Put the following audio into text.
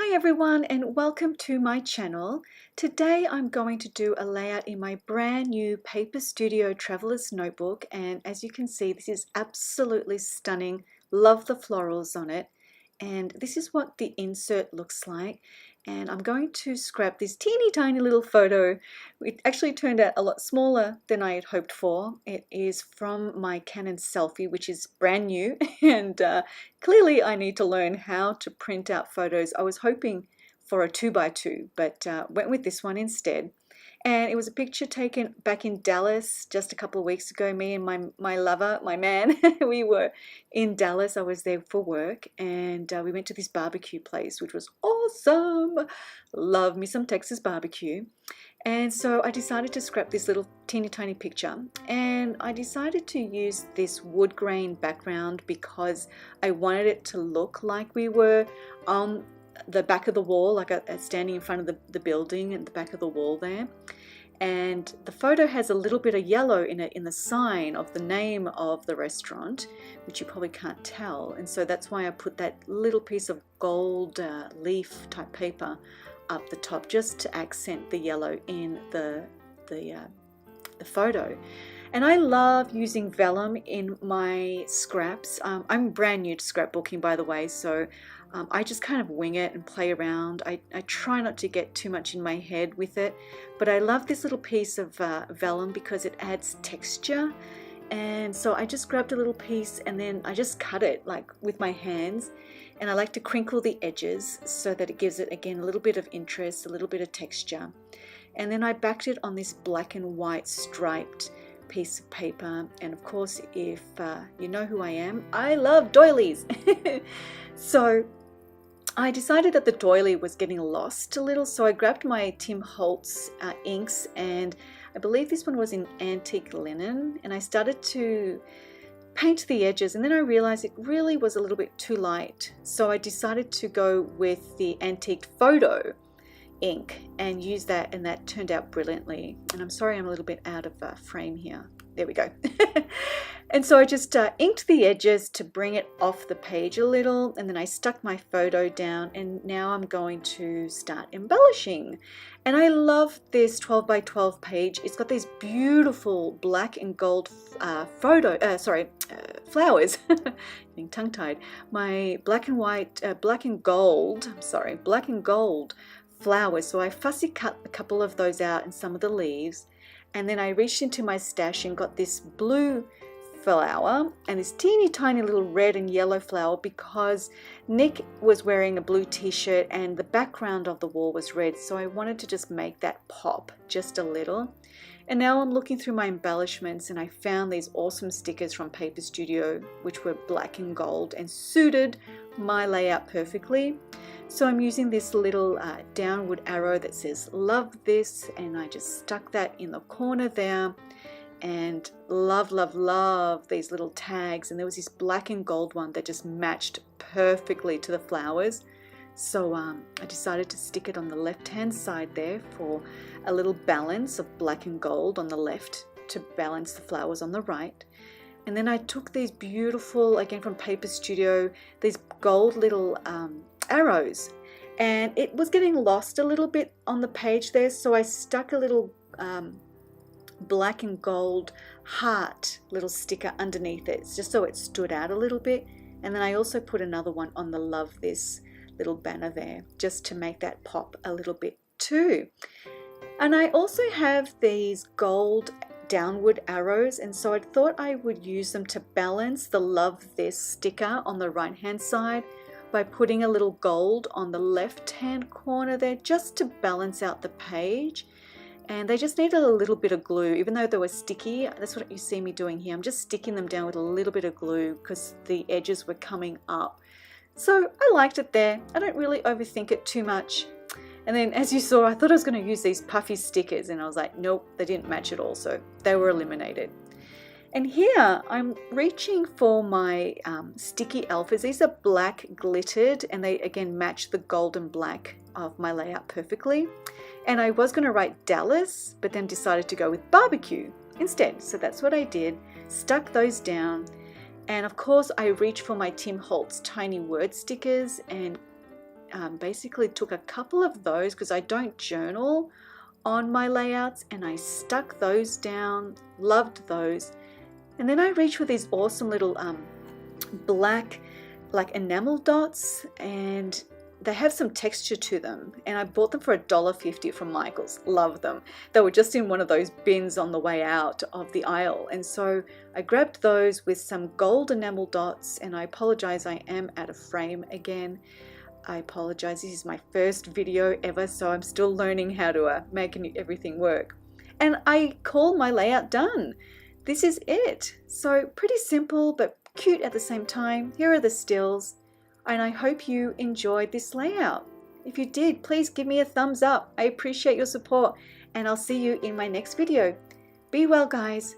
Hi everyone and welcome to my channel. Today I'm going to do a layout in my brand new Paper Studio Traveler's Notebook, and as you can see this is absolutely stunning. Love the florals on it, and this is what the insert looks like. And I'm going to scrap this teeny tiny little photo. It actually turned out a lot smaller than I had hoped for. It is from my Canon Selphy, which is brand new and clearly I need to learn how to print out photos. I was hoping for a 2x2, but went with this one instead. And it was a picture taken back in Dallas just a couple of weeks ago. Me and my lover, my man, we were in Dallas. I was there for work, and we went to this barbecue place, which was awesome. Love me some Texas barbecue. And so I decided to scrap this little teeny tiny picture, and I decided to use this wood grain background because I wanted it to look like we were on the back of the wall, like standing in front of the building at the back of the wall there. And the photo has a little bit of yellow in it in the sign of the name of the restaurant, which you probably can't tell. And so that's why I put that little piece of gold leaf type paper up the top just to accent the yellow in the photo. And I love using vellum in my scraps. I'm brand new to scrapbooking, by the way, so I just kind of wing it and play around. I try not to get too much in my head with it, but I love this little piece of vellum because it adds texture. And so I just grabbed a little piece and then I just cut it like with my hands, and I like to crinkle the edges so that it gives it again a little bit of interest, a little bit of texture. And then I backed it on this black and white striped piece of paper. And of course, if you know who I am, I love doilies. So I decided that the doily was getting lost a little, so I grabbed my Tim Holtz inks, and I believe this one was in antique linen, and I started to paint the edges, and then I realized it really was a little bit too light, so I decided to go with the antique photo ink and use that, and that turned out brilliantly. And I'm sorry I'm a little bit out of frame here. There we go. And so I just inked the edges to bring it off the page a little, and then I stuck my photo down, and now I'm going to start embellishing. And I love this 12 by 12 page. It's got these beautiful black and gold flowers. Getting tongue-tied. My black and gold flowers. So I fussy cut a couple of those out and some of the leaves, and then I reached into my stash and got this blue flower and this teeny tiny little red and yellow flower because Nick was wearing a blue t-shirt and the background of the wall was red, so I wanted to just make that pop just a little. And now I'm looking through my embellishments and I found these awesome stickers from Paper Studio which were black and gold and suited my layout perfectly. So I'm using this little downward arrow that says love this, and I just stuck that in the corner there. And love these little tags, and there was this black and gold one that just matched perfectly to the flowers. So I decided to stick it on the left hand side there for a little balance of black and gold on the left to balance the flowers on the right. And then I took these beautiful, again from Paper Studio, these gold little arrows, and it was getting lost a little bit on the page there, so I stuck a little black and gold heart little sticker underneath it just so it stood out a little bit. And then I also put another one on the love this little banner there just to make that pop a little bit too. And I also have these gold downward arrows, and so I thought I would use them to balance the love this sticker on the right hand side by putting a little gold on the left hand corner there just to balance out the page. And they just needed a little bit of glue, even though they were sticky. That's what you see me doing here. I'm just sticking them down with a little bit of glue because the edges were coming up. So I liked it there. I don't really overthink it too much. And then as you saw, I thought I was going to use these puffy stickers, and I was like, nope, they didn't match at all. So they were eliminated. And here I'm reaching for my sticky alphas. These are black glittered, and they again match the gold and black of my layout perfectly. And I was going to write Dallas, but then decided to go with barbecue instead. So that's what I did, stuck those down. And of course I reached for my Tim Holtz tiny word stickers and basically took a couple of those, because I don't journal on my layouts, and I stuck those down, loved those. And then I reached with these awesome little black like enamel dots, and they have some texture to them, and I bought them for $1.50 from Michael's. Love them. They were just in one of those bins on the way out of the aisle, and so I grabbed those with some gold enamel dots. And I apologize, I am out of frame again. I apologize, this is my first video ever, so I'm still learning how to make everything work. And I call my layout done. This is it. So pretty simple but cute at the same time. Here are the stills, and I hope you enjoyed this layout. If you did, please give me a thumbs up. I appreciate your support, and I'll see you in my next video. Be well, guys.